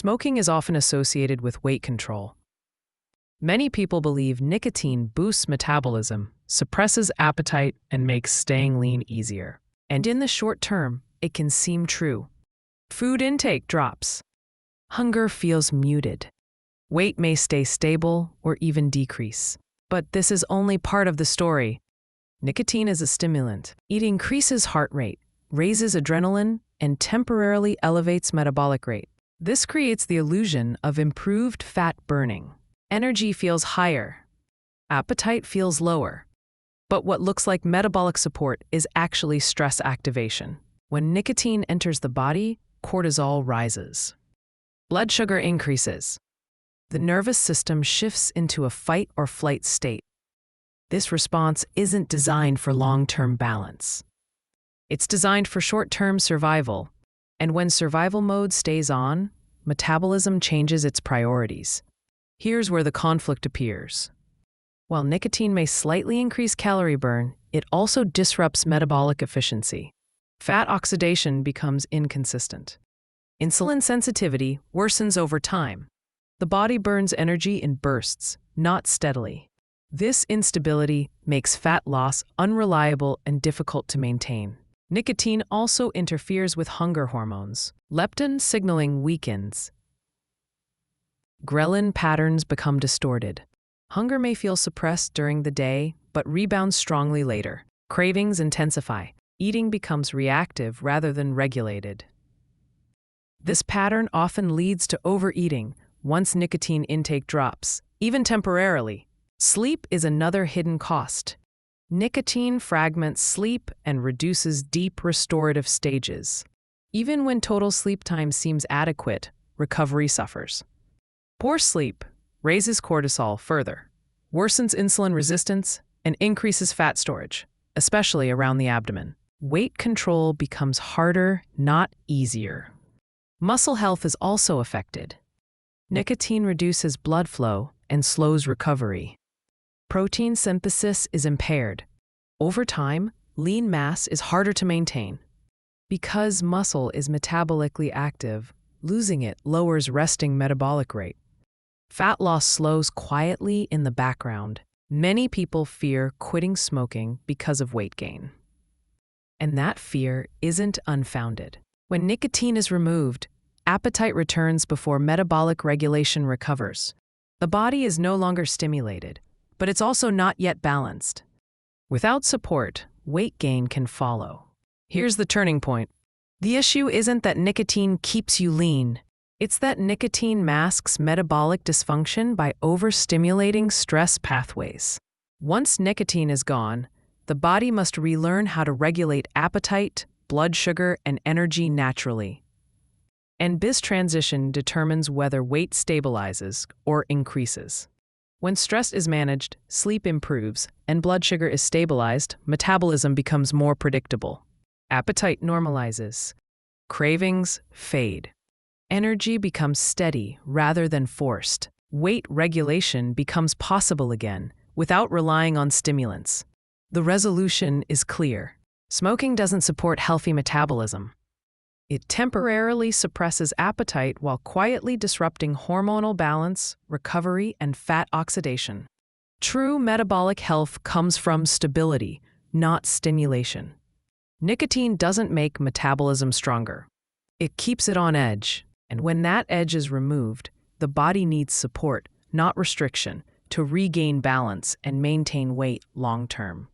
Smoking is often associated with weight control. Many people believe nicotine boosts metabolism, suppresses appetite, and makes staying lean easier. And in the short term, it can seem true. Food intake drops. Hunger feels muted. Weight may stay stable or even decrease. But this is only part of the story. Nicotine is a stimulant. It increases heart rate, raises adrenaline, and temporarily elevates metabolic rate. This creates the illusion of improved fat burning. Energy feels higher. Appetite feels lower. But what looks like metabolic support is actually stress activation. When nicotine enters the body, cortisol rises. Blood sugar increases. The nervous system shifts into a fight or flight state. This response isn't designed for long-term balance. It's designed for short-term survival. And when survival mode stays on, metabolism changes its priorities. Here's where the conflict appears. While nicotine may slightly increase calorie burn, it also disrupts metabolic efficiency. Fat oxidation becomes inconsistent. Insulin sensitivity worsens over time. The body burns energy in bursts, not steadily. This instability makes fat loss unreliable and difficult to maintain. Nicotine also interferes with hunger hormones. Leptin signaling weakens. Ghrelin patterns become distorted. Hunger may feel suppressed during the day, but rebounds strongly later. Cravings intensify. Eating becomes reactive rather than regulated. This pattern often leads to overeating once nicotine intake drops, even temporarily. Sleep is another hidden cost. Nicotine fragments sleep and reduces deep restorative stages. Even when total sleep time seems adequate, recovery suffers. Poor sleep raises cortisol further, worsens insulin resistance, and increases fat storage, especially around the abdomen. Weight control becomes harder, not easier. Muscle health is also affected. Nicotine reduces blood flow and slows recovery. Protein synthesis is impaired. Over time, lean mass is harder to maintain. Because muscle is metabolically active, losing it lowers resting metabolic rate. Fat loss slows quietly in the background. Many people fear quitting smoking because of weight gain. And that fear isn't unfounded. When nicotine is removed, appetite returns before metabolic regulation recovers. The body is no longer stimulated, but it's also not yet balanced. Without support, weight gain can follow. Here's the turning point. The issue isn't that nicotine keeps you lean. It's that nicotine masks metabolic dysfunction by overstimulating stress pathways. Once nicotine is gone, the body must relearn how to regulate appetite, blood sugar, and energy naturally. And this transition determines whether weight stabilizes or increases. When stress is managed, sleep improves, and blood sugar is stabilized, metabolism becomes more predictable. Appetite normalizes. Cravings fade. Energy becomes steady rather than forced. Weight regulation becomes possible again without relying on stimulants. The resolution is clear. Smoking doesn't support healthy metabolism. It temporarily suppresses appetite while quietly disrupting hormonal balance, recovery, and fat oxidation. True metabolic health comes from stability, not stimulation. Nicotine doesn't make metabolism stronger. It keeps it on edge, and when that edge is removed, the body needs support, not restriction, to regain balance and maintain weight long-term.